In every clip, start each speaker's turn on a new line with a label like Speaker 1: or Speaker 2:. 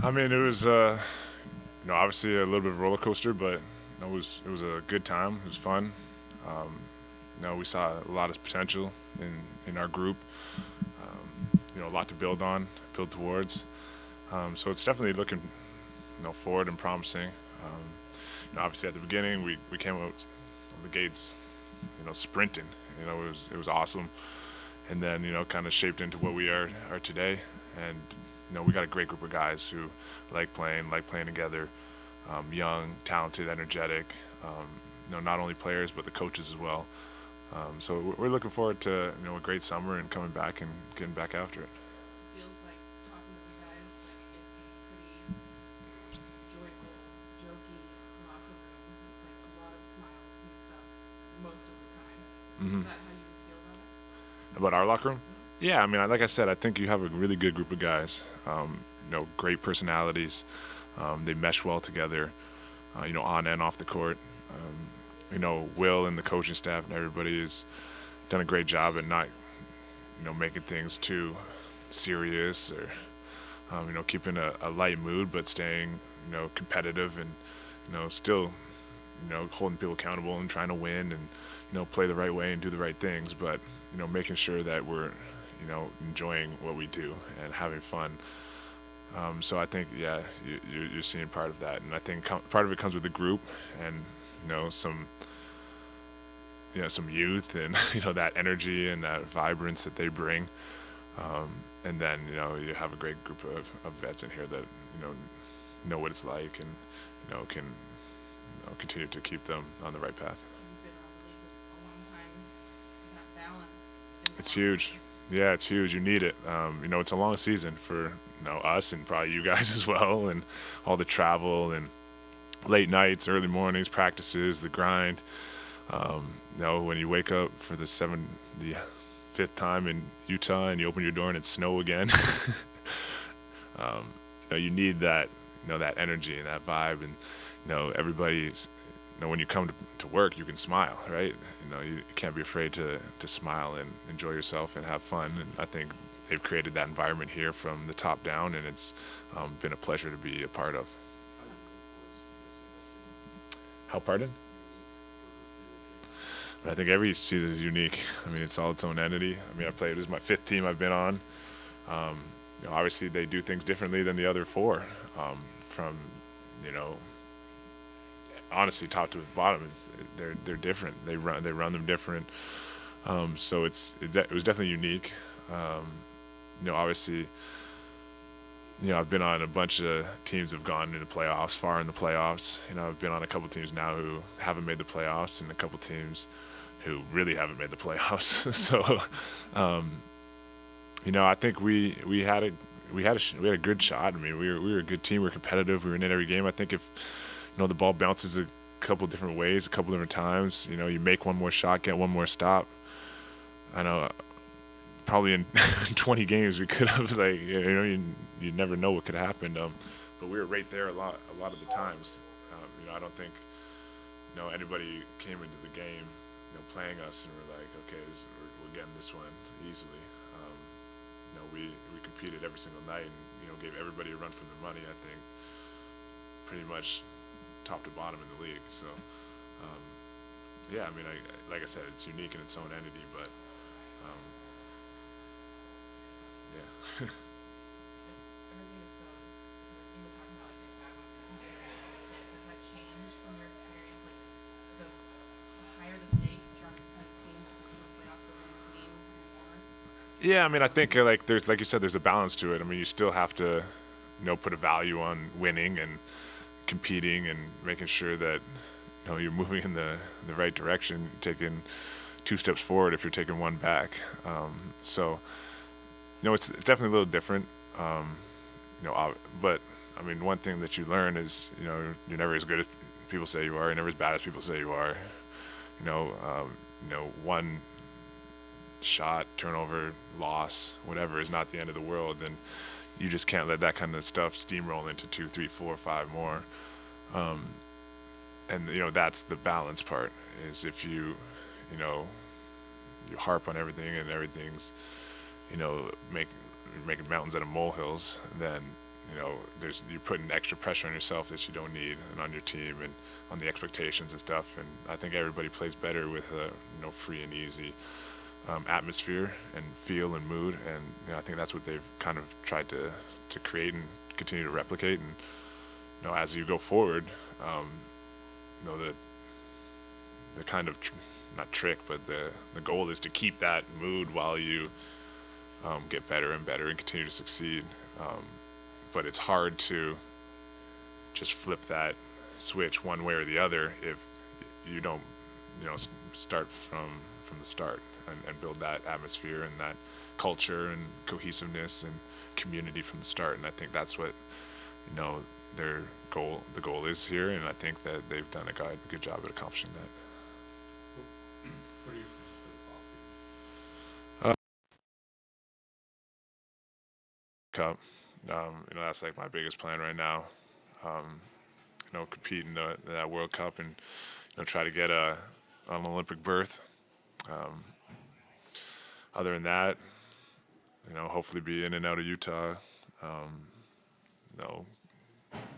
Speaker 1: I mean, it was obviously a little bit of a roller coaster, but it was a good time. It was fun. Um, we saw a lot of potential in our group. A lot to build on, build towards. So it's definitely looking forward and promising. Obviously at the beginning we came out the gates, sprinting. It was awesome, and then kind of shaped into what we are today. And we got a great group of guys who like playing together, young, talented, energetic. Not only players but the coaches as well. So we're looking forward to a great summer and coming back and getting back after it.
Speaker 2: Feels like talking with the guys, like it's a pretty joyful, jokey locker room. It's like a lot of smiles and stuff most of the time. Is
Speaker 1: Hmm.
Speaker 2: that how you feel about it?
Speaker 1: About our locker room?
Speaker 2: Mm-hmm.
Speaker 1: Yeah, I mean, like I said, I think you have a really good group of guys. Great personalities. They mesh well together. On and off the court. Will and the coaching staff and everybody has done a great job at not, making things too serious or, keeping a light mood, but staying, competitive and, still, holding people accountable and trying to win and, play the right way and do the right things, but, making sure that we're, enjoying what we do and having fun. So I think, yeah, you're seeing part of that, and I think part of it comes with the group and some some youth and that energy and that vibrance that they bring, and then you have a great group of vets in here that know what it's like and can continue to keep them on the right path.
Speaker 2: You've been around the league a long time. That balance is
Speaker 1: It's
Speaker 2: important
Speaker 1: huge.
Speaker 2: too.
Speaker 1: Yeah, it's huge. You need it. It's a long season for us and probably you guys as well, and all the travel and late nights, early mornings, practices, the grind. When you wake up for the fifth time in Utah and you open your door and it's snow again, um, you need that, that energy and that vibe, and everybody's, when you come to work, you can smile, right? You can't be afraid to smile and enjoy yourself and have fun. And I think they've created that environment here from the top down, and it's been a pleasure to be a part of. How, pardon? I think every season is unique. I mean, it's all its own entity. I mean, this is my fifth team I've been on. Um, Obviously, they do things differently than the other four. From, you know, honestly, top to bottom, they're different. They run them different. So it was definitely unique. Um, Obviously, I've been on a bunch of teams that have gone into the playoffs, far in the playoffs. I've been on a couple teams now who haven't made the playoffs, and a couple teams who really haven't made the playoffs. So, um, I think we had a good shot. I mean, we were a good team. We were competitive. We were in every game. I think if the ball bounces a couple different ways, a couple different times, you make one more shot, get one more stop. I know probably in 20 games we could have you never know what could have happened. But we were right there a lot of the times. I don't think anybody came into the game playing us and we're like, okay, we're getting this one easily. We competed every single night and gave everybody a run for their money. I think pretty much top to bottom in the league. So yeah, I mean, like I said, it's unique in its own entity, but um, yeah.
Speaker 2: Everything is so. You were talking about like your balance and being a kid. Has that changed from your experience? Like the higher the stakes, as teams to come to the playoffs, the wins mean more.
Speaker 1: Yeah, I mean, I think there's like you said, there's a balance to it. I mean, you still have to put a value on winning and competing and making sure that you're moving in the right direction, taking two steps forward if you're taking one back. So it's definitely a little different. But I mean, one thing that you learn is you're never as good as people say you are. You're never as bad as people say you are. One shot, turnover, loss, whatever is not the end of the world, and you just can't let that kind of stuff steamroll into two, three, four, five more. Um, and that's the balance part. Is if you know you harp on everything and everything's you know make making mountains out of molehills, then you're putting extra pressure on yourself that you don't need, and on your team, and on the expectations and stuff. And I think everybody plays better with a free and easy atmosphere and feel and mood. And I think that's what they've kind of tried to create and continue to replicate. And as you go forward, the kind of not trick, but the goal is to keep that mood while you get better and better and continue to succeed. But it's hard to just flip that switch one way or the other if you don't, start from the start and build that atmosphere and that culture and cohesiveness and community from the start. And I think that's what, the goal is here. And I think that they've done a good job at accomplishing that.
Speaker 3: What are your plans for this offseason?
Speaker 1: Cup. That's like my biggest plan right now. Compete in that World Cup and try to get an Olympic berth. Other than that, hopefully be in and out of Utah.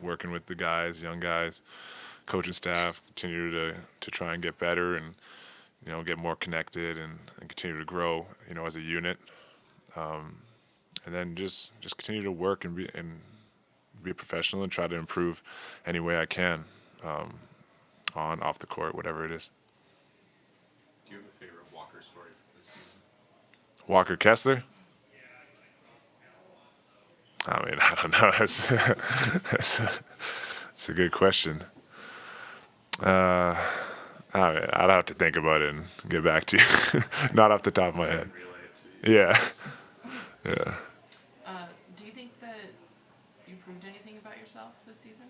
Speaker 1: Working with the guys, young guys, coaching staff, continue to try and get better and get more connected and continue to grow as a unit. And then just continue to work and be a professional and try to improve any way I can, on, off the court, whatever it is.
Speaker 3: Do you have a favorite Walker story from this season?
Speaker 1: Walker Kessler? I mean, I don't know. That's a good question. I mean, I'd have to think about it and get back to you. Not off the top of my head.
Speaker 3: Relay it to you.
Speaker 1: Yeah. Yeah.
Speaker 2: Do you think that you proved anything about yourself this season?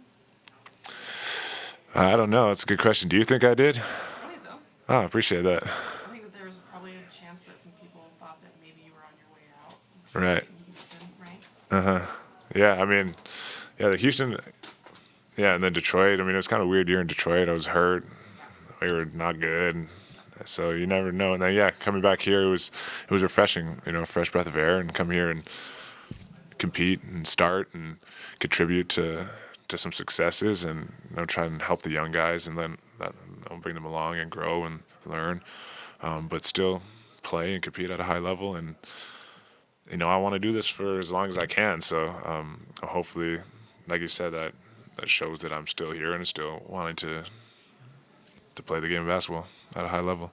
Speaker 1: I don't know. That's a good question. Do you think I did?
Speaker 2: I think so.
Speaker 1: Oh, I appreciate that.
Speaker 2: I think that there was probably a chance that some people thought that maybe you were on your way out.
Speaker 1: Right.
Speaker 2: In Houston, right?
Speaker 1: Yeah, I mean, the Houston, and then Detroit. I mean, it was kind of a weird year in Detroit. I was hurt. We were not good. So you never know. And then, coming back here, it was refreshing, a fresh breath of air, and come here and compete and start and contribute to some successes and, try and help the young guys and then bring them along and grow and learn, but still play and compete at a high level. And, I want to do this for as long as I can. So hopefully, like you said, that shows that I'm still here and still wanting to play the game of basketball at a high level.